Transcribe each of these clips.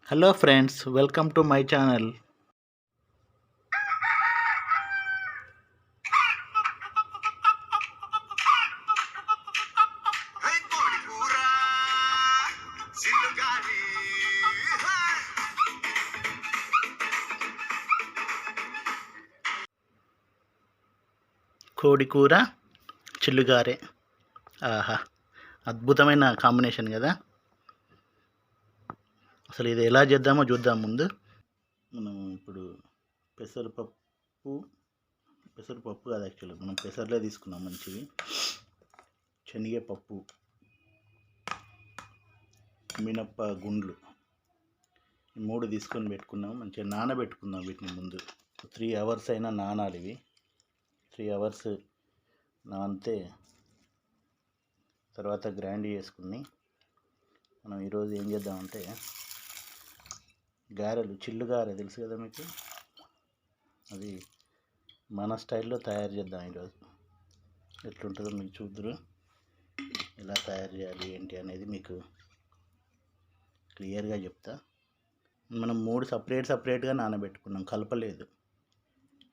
Hello friends, welcome to my channel. Hey, Kodikura, Chillu Gare. Kodikura, Chillu Gare. ఆహా, అద్భుతమైన combination కదా. అసలు ఇది ఎలా చేద్దామో చూద్దాం ముందు. మనం ఇప్పుడు పెసరపప్పు పెసరపప్పు కాదు, యాక్చువల్గా మనం పెసర్లే తీసుకున్నాం మంచివి. శనగపప్పు, మినప్ప గుండ్లు, ఈ మూడు తీసుకొని పెట్టుకున్నాం. మంచిగా నానబెట్టుకుందాం వీటిని ముందు. 3 hours అయినా నానాలి ఇవి. 3 hours నానితే తర్వాత గ్రైండ్ చేసుకుని మనం ఈరోజు ఏం చేద్దామంటే గారెలు, చిల్లు గారె తెలుసు కదా మీకు. అది మన స్టైల్లో తయారు చేద్దాం ఈరోజు. ఎట్లుంటుందో మీకు చూద్దరు. ఎలా తయారు చేయాలి ఏంటి అనేది మీకు క్లియర్గా చెప్తా. మనం 3 సపరేట్గా నానబెట్టుకున్నాం, కలపలేదు.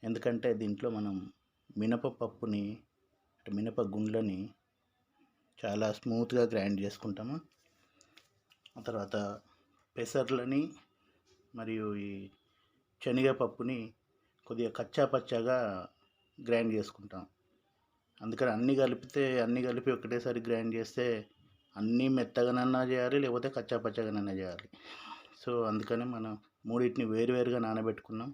ఎందుకంటే దీంట్లో మనం మినపప్పుని, మినప గుండ్లని చాలా స్మూత్గా గ్రైండ్ చేసుకుంటాము. ఆ తర్వాత పెసర్లని మరియు ఈ శనగపప్పుని కొద్దిగా కచ్చా పచ్చాగా గ్రైండ్ చేసుకుంటాం. అందుకని అన్నీ కలిపి ఒకటేసారి గ్రైండ్ చేస్తే అన్నీ మెత్తగానన్నా చేయాలి, లేకపోతే కచ్చా పచ్చగానన్నా చేయాలి. సో అందుకని మనం మూడింటిని వేరువేరుగా నానబెట్టుకున్నాం.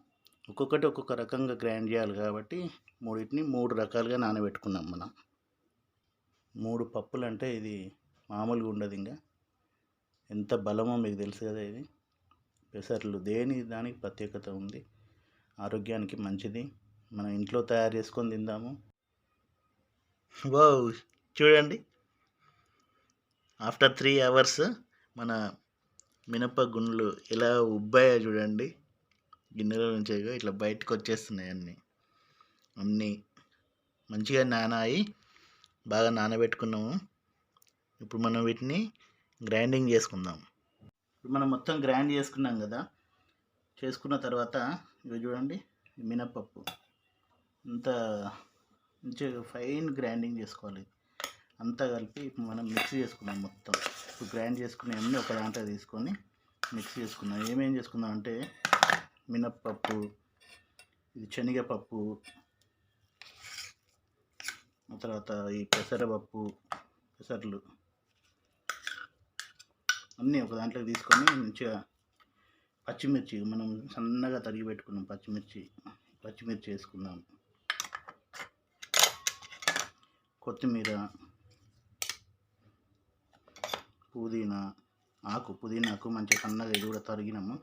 ఒక్కొక్కటి ఒక్కొక్క రకంగా గ్రైండ్ చేయాలి కాబట్టి మూడింటిని 3 రకాలుగా నానబెట్టుకున్నాం మనం. 3 పప్పులు అంటే ఇది మామూలుగా ఉండదు. ఇంకా ఎంత బలమో మీకు తెలుసు కదా. ఇది పెసర్లు దానికి ప్రత్యేకత ఉంది, ఆరోగ్యానికి మంచిది. మనం ఇంట్లో తయారు చేసుకొని తిందాము. వావ్, చూడండి, ఆఫ్టర్ 3 hours మన మినప గుండ్లు ఎలా ఉబ్బాయో చూడండి. గిన్నెలో నుంచి ఇట్లా బయటకు వచ్చేస్తున్నాయి. అన్నీ మంచిగా నానాయి, బాగా నానబెట్టుకున్నాము. ఇప్పుడు మనం వీటిని గ్రైండింగ్ చేసుకుందాం. ఇప్పుడు మనం మొత్తం గ్రైండ్ చేసుకున్నాం కదా. చేసుకున్న తర్వాత ఇవి చూడండి, మినపప్పు అంత మంచిగా ఫైన్ గ్రైండింగ్ చేసుకోవాలి. అంతా కలిపి ఇప్పుడు మనం మిక్స్ చేసుకున్నాం మొత్తం. ఇప్పుడు గ్రైండ్ చేసుకునేవన్నీ ఒక దాంట్లో తీసుకొని మిక్స్ చేసుకున్నాం. ఏమేం చేసుకుందాం అంటే మినప్పప్పు, ఇది శనగపప్పు, ఆ తర్వాత ఈ పెసర్లు అన్నీ ఒక దాంట్లో తీసుకొని మంచిగా పచ్చిమిర్చి మనం సన్నగా తరిగి పెట్టుకున్నాం. పచ్చిమిర్చి వేసుకుందాం. కొత్తిమీర, పుదీనా ఆకు మంచిగా సన్నగా ఇది కూడా తరిగినాము.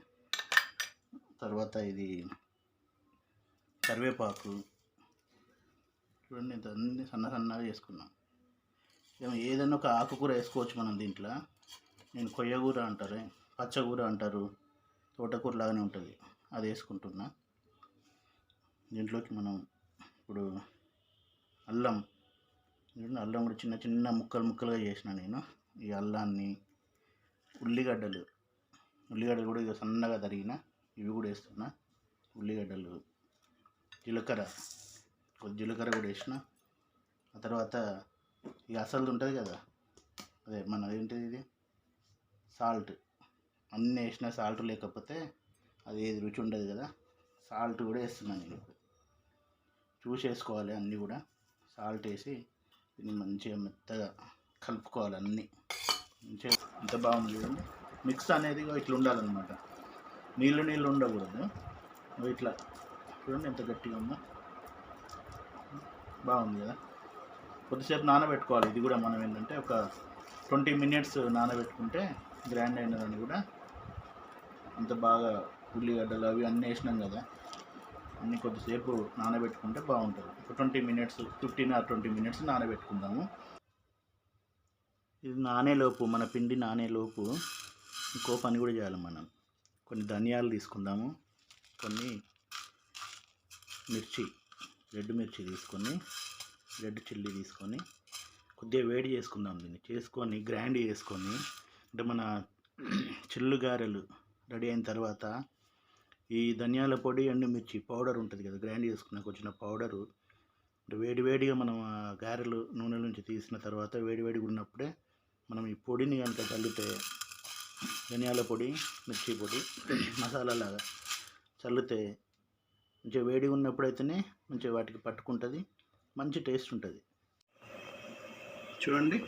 తర్వాత ఇది కరివేపాకు చూడండి, ఇంత అన్ని సన్నగా చేసుకున్నాం. ఏదైనా ఒక ఆకుకూర వేసుకోవచ్చు మనం దీంట్లో. నేను కొయ్యగూర అంటారు, పచ్చగూర అంటారు, తోటకూర లాగానే ఉంటుంది, అది వేసుకుంటున్నా. దీంట్లోకి మనం ఇప్పుడు అల్లం కూడా చిన్న చిన్న ముక్కలుగా చేసిన నేను. ఈ అల్లాన్ని, ఉల్లిగడ్డలు కూడా ఇక సన్నగా తరిగిన, ఇవి కూడా వేస్తున్నా. ఉల్లిగడ్డలు, జీలకర్ర కూడా వేసిన. ఆ తర్వాత ఇక అసలు ఉంటుంది కదా, అదే మన ఏంటిది ఇది సాల్ట్. అన్నీ వేసిన, సాల్ట్ లేకపోతే అది ఏది రుచి ఉండదు కదా. సాల్ట్ కూడా వేస్తున్నాను నేను. చూసి వేసుకోవాలి అన్నీ కూడా. సాల్ట్ వేసి దీన్ని మంచిగా మెత్తగా కలుపుకోవాలి. అన్నీ మంచిగా ఎంత బాగుంది చూడండి. మిక్స్ అనేది ఇట్లా ఉండాలన్నమాట, నీళ్ళు ఉండకూడదు. ఇట్లా చూడండి ఎంత గట్టిగా ఉందో, బాగుంది కదా. కొద్దిసేపు నానబెట్టుకోవాలి. ఇది కూడా మనం ఏంటంటే ఒక 20 minutes నానబెట్టుకుంటే గ్రైండ్ అయినదని కూడా అంత బాగా. ఉల్లిగడ్డలు అవి అన్నీ వేసినాం కదా, అన్నీ కొద్దిసేపు నానబెట్టుకుంటే బాగుంటుంది. ఒక 20 minutes, 15 or 20 minutes నానబెట్టుకుందాము. ఇది నానేలోపు, మన పిండి నానేలోపు ఇంకో పని కూడా చేయాలి మనం. కొన్ని ధనియాలు తీసుకుందాము, కొన్ని రెడ్ మిర్చి తీసుకొని, రెడ్ చిల్లీ తీసుకొని కొద్దిగా వేడి చేసుకుందాం. దీన్ని చేసుకొని గ్రైండ్ చేసుకొని, అంటే మన చిల్లు గారెలు రెడీ అయిన తర్వాత ఈ ధనియాల పొడి ఎండుమిర్చి పౌడర్ ఉంటుంది కదా, గ్రైండ్ చేసుకున్నాక వచ్చిన పౌడరు వేడివేడిగా మనం ఆ గారెలు నూనె నుంచి తీసిన తర్వాత వేడివేడిగా ఉన్నప్పుడే మనం ఈ పొడిని కనుక చల్లితే, ధనియాల పొడి, మిర్చి పొడి, మసాలా లాగా చల్లితే మంచిగా వేడిగా ఉన్నప్పుడైతేనే మంచిగా వాటికి పట్టుకుంటుంది, మంచి టేస్ట్ ఉంటుంది. చూడండి,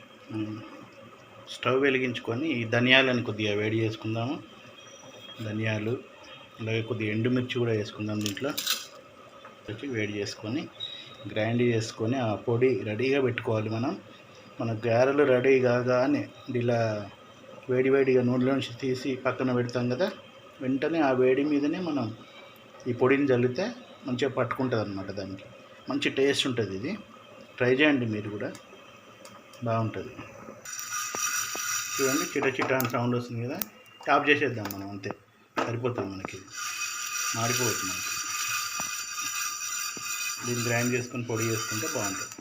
స్టవ్ వెలిగించుకొని ఈ ధనియాలను కొద్దిగా వేడి చేసుకుందాము. ధనియాలు అలాగే కొద్దిగా ఎండుమిర్చి కూడా వేసుకుందాం దీంట్లో. వేడి చేసుకొని గ్రైండ్ చేసుకొని ఆ పొడి రెడీగా పెట్టుకోవాలి. మన గారెలు రెడీ కాగానే ఇలా వేడివేడిగా నూనెలో నుంచి తీసి పక్కన పెడతాం కదా, వెంటనే ఆ వేడి మీదనే మనం ఈ పొడిని చల్లితే మంచిగా పట్టుకుంటుంది అన్నమాట. దానికి మంచి టేస్ట్ ఉంటుంది. ఇది ట్రై చేయండి మీరు కూడా, బాగుంటుంది. చూడండి, చిట అని సౌండ్ వస్తుంది కదా, టాప్ చేసేద్దాం మనం, అంతే సరిపోతుంది. మనకి మాడిపోవచ్చు. మనకి దీన్ని గ్రైండ్ చేసుకొని పొడి చేసుకుంటే బాగుంటుంది.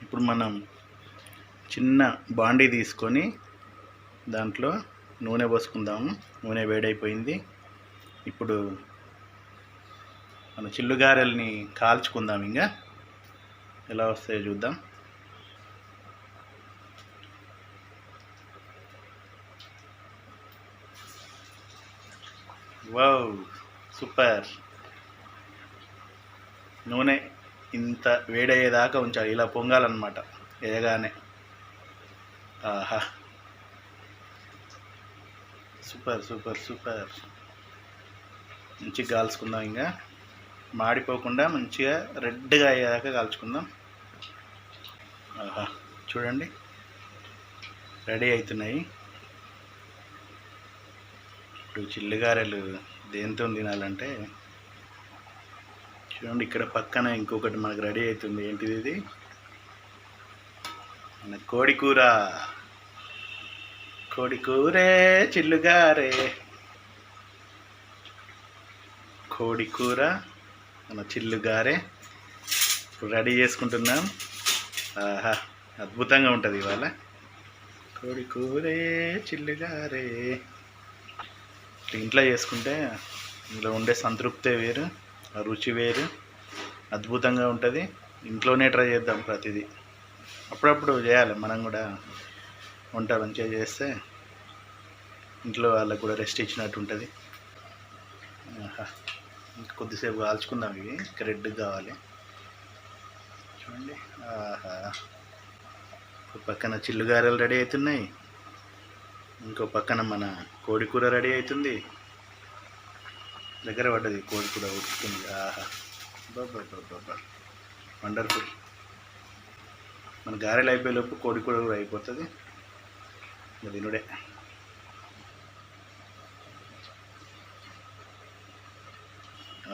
ఇప్పుడు మనం చిన్న బాండీ తీసుకొని దాంట్లో నూనె పోసుకుందాము. నూనె వేడైపోయింది. ఇప్పుడు మన చిల్లు గారెల్ని కాల్చుకుందాం. ఇంకా ఎలా వస్తాయో చూద్దాం. Wow, super. నూనె ఇంత వేడయ్యేదాకా ఉంచాలి, ఇలా పొంగాలన్నమాట వేయగానే. ఆహా, సూపర్ సూపర్ సూపర్. మంచిగా కాల్చుకుందాం. ఇంకా మాడిపోకుండా మంచిగా రెడ్గా అయ్యేదాకా కాల్చుకుందాం. ఆహా, చూడండి రెడీ అవుతున్నాయి. ఇప్పుడు చిల్లిగారెలు దేంతో తినాలంటే, చూడండి ఇక్కడ పక్కన ఇంకొకటి మనకు రెడీ అవుతుంది. ఏంటిది ఇది? మన కోడికూర. కోడికూరే చిల్లుగారే. కోడికూర మన చిల్లుగారే ఇప్పుడు రెడీ చేసుకుంటున్నాం. ఆహా, అద్భుతంగా ఉంటుంది ఇవాళ. కోడికూరే చిల్లుగారే. ఇంట్లో చేసుకుంటే ఇందులో ఉండే సంతృప్తే వేరు, ఆ రుచి వేరు, అద్భుతంగా ఉంటుంది. ఇంట్లోనే ట్రై చేద్దాం ప్రతిదీ. అప్పుడప్పుడు చేయాలి మనం కూడా. వంట మంచిగా చేస్తే ఇంట్లో వాళ్ళకు కూడా రెస్ట్ ఇచ్చినట్టు ఉంటుంది. ఇంకా కొద్దిసేపు కాల్చుకుందాం. ఇవి ఇంకా రెడ్గా కావాలి. చూడండి, ఆహా, ఒక పక్కన చిల్లుగారెలు రెడీ అవుతున్నాయి, ఇంకో పక్కన మన కోడికూర రెడీ అవుతుంది. దగ్గర పడ్డది కోడికూర, ఉడుకుతుంది. ఆహా, బాబా, వండర్ఫుల్. మన గారెలు అయిపోయేలోపు కోడికూర కూడా అయిపోతుంది. ఇంకా తినుడే.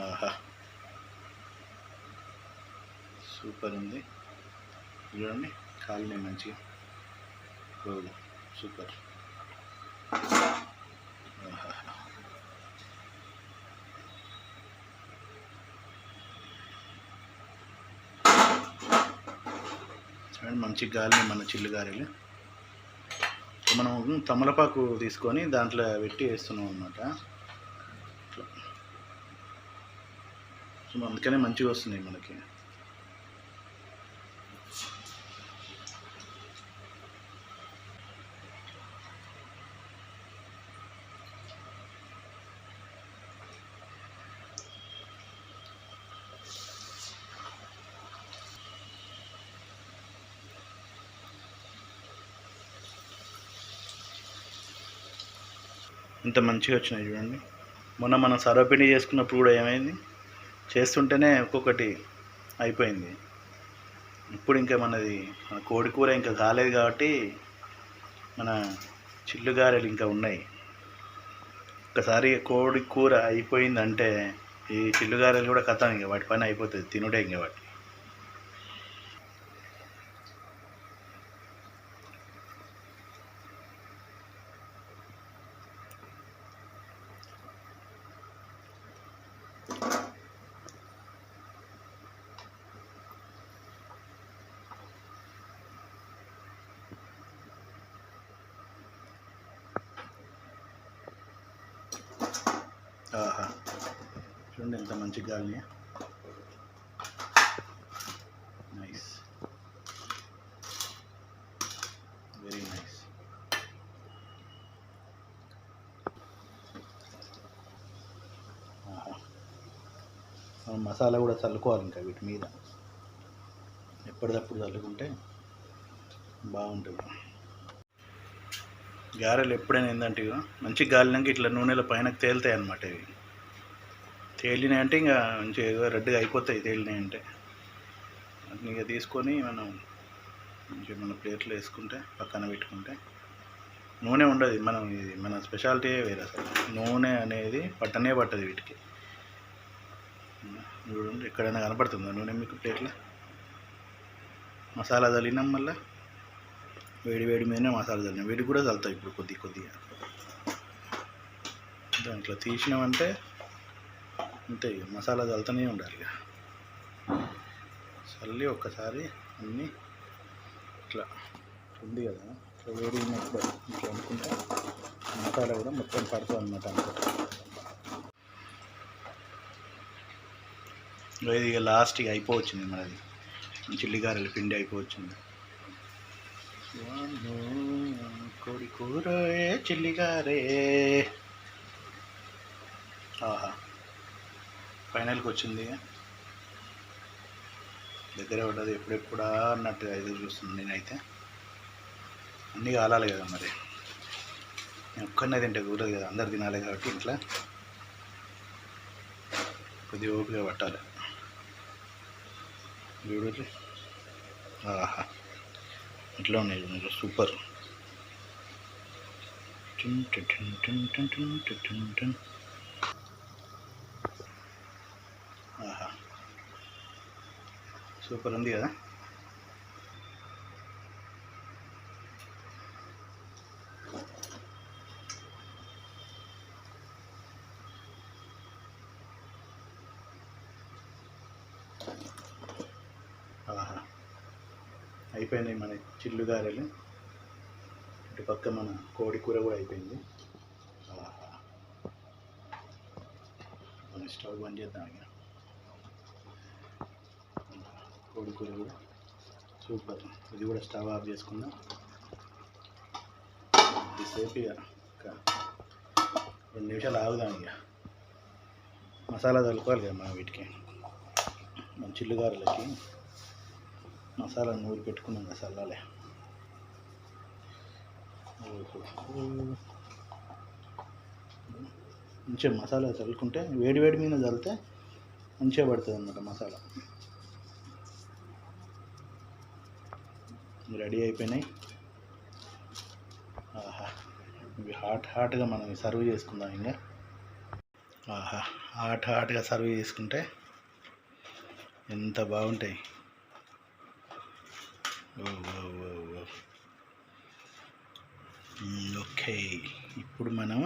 ఆహా, సూపర్ ఉంది. చూడండి, కాలుని మంచిగా. సూపర్. ఆహా, చూడండి మంచి గాలిని మన చిల్లు గారెలు. మనం తమలపాకు తీసుకొని దాంట్లో పెట్టి వేస్తున్నాం అన్నమాట. సో అందుకనే మంచిగా వస్తున్నాయి మనకి. ఇంత మంచిగా వచ్చినాయి చూడండి. మొన్న మనం సర్వపిండి చేసుకున్నప్పుడు కూడా ఏమైంది, చేస్తుంటేనే ఒక్కొక్కటి అయిపోయింది. ఇప్పుడు ఇంకా మనది కోడికూర ఇంకా కాలేదు కాబట్టి మన చిల్లుగారెలు ఇంకా ఉన్నాయి. ఒకసారి కోడికూర అయిపోయిందంటే ఈ చిల్లుగారెలు కూడా కథం, ఇంకా వాటి పని అయిపోతుంది, తినుడే ఇంకా వాటి. ఆహా, చూడండి ఎంత మంచి గాలి. Nice, very nice. ఆహా, మనం మసాలా కూడా చల్లుకోవాలి ఇంకా వీటి మీద, ఎప్పటికప్పుడు చల్లుకుంటే బాగుంటుంది. గారెలు ఎప్పుడైనా ఏంటంటే మంచి గాలినాక ఇట్లా నూనెల పైన తేలుతాయి అన్నమాట. ఇవి తేలినాయి అంటే ఇంకా మంచిగా రెడ్గా అయిపోతాయి. తేలినాయి అంటే ఇక తీసుకొని మనం మంచిగా మన ప్లేట్లో వేసుకుంటే పక్కన పెట్టుకుంటే నూనె ఉండదు. మనం ఇది మన స్పెషాలిటీ వేరే అసలు. నూనె అనేది పట్టనే పట్టదు వీటికి. చూడండి, ఎక్కడైనా కనపడుతుందా నూనె మీకు ప్లేట్లో? మసాలా చల్లినాం, మళ్ళీ వేడి వేడి మీదనే మసాలా చల్లినాం. వేడి కూడా చల్లుతాయి ఇప్పుడు కొద్దిగా. దాంట్లో తీసినామంటే అంతే, ఇక మసాలా చల్లుతూనే ఉండాలి. ఇక చల్లి ఒక్కసారి అన్నీ ఇట్లా ఉంది కదా, ఇట్లా వేడి ఉన్నప్పుడు ఇట్లా అనుకుంటే మసాలా కూడా మొత్తం పడుతుంది అన్నమాట. ఇది ఇక లాస్ట్గా అయిపోవచ్చింది మనది చిల్లి గారెల పిండి అయిపోవచ్చింది. కోడికూర చిల్లి గారే. ఆహా, ఫైనల్కి వచ్చింది. దగ్గర పడ్డది. ఎప్పుడెప్పుడా అన్నట్టుగా ఎదురు చూస్తుంది. నేనైతే అన్నీ కాలాలి కదా మరి, నేను ఒక్కనే తింటే కూరదు కదా, అందరు తినాలి కాబట్టి ఇంట్లో కొద్దిగా ఓపిక పట్టాలి. చూడండి, ఆహా, ఇట్లా ఉన్నాయి సూపర్. ఆహా, సూపర్ ఉంది కదా. ఆహా, అయిపోయినాయి మన చిల్లు గారెలు. ఇటు పక్క మన కోడి కూర కూడా అయిపోయింది. ఆహా, మనం స్టవ్ బంద్ చేద్దాం. ఇక కోడి కూర కూడా సూపర్. ఇది కూడా స్టవ్ ఆఫ్ చేసుకుందాం. కొద్దిసేపు ఇక 2 నిమిషాలు ఆగుదాం. ఇక మసాలా చల్లుకోవాలి కదా మనం వీటికి. మన చిల్లు గారెలకి మసాలా నూరి పెట్టుకున్నాం కదా, చల్లాలి. మంచిగా మసాలా చల్లుకుంటే వేడి వేడి మీద చల్లితే మంచిగా పడుతుంది అన్నమాట మసాలా. రెడీ అయిపోయినాయి. ఆహా, ఇవి హాట్గా మనం సర్వ్ చేసుకుందాం. ఇంకా ఆహా, హాట్గా సర్వ్ చేసుకుంటే ఎంత బాగుంటాయి. ఓకే, ఇప్పుడు మనం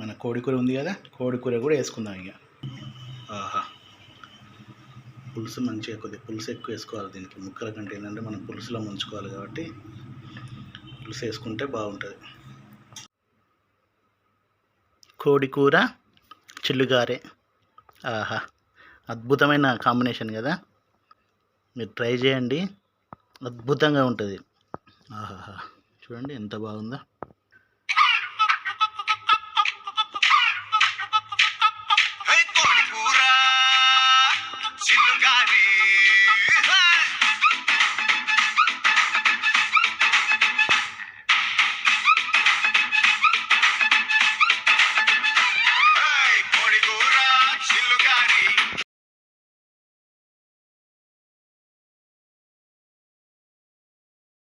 మన కోడికూర ఉంది కదా, కోడికూర కూడా వేసుకుందాం. ఇక ఆహా, పులుసు మంచిగా కొద్దిగా పులుసు ఎక్కువ వేసుకోవాలి దీనికి. ముక్కల కంటే ఏంటంటే మనం పులుసులో ముంచుకోవాలి కాబట్టి పులుసు వేసుకుంటే బాగుంటుంది. కోడికూర చిల్లుగారే. ఆహా, అద్భుతమైన కాంబినేషన్ కదా, మీరు ట్రై చేయండి, అద్భుతంగా ఉంటుంది. ఆహాహా, చూడండి ఎంత బాగుందో.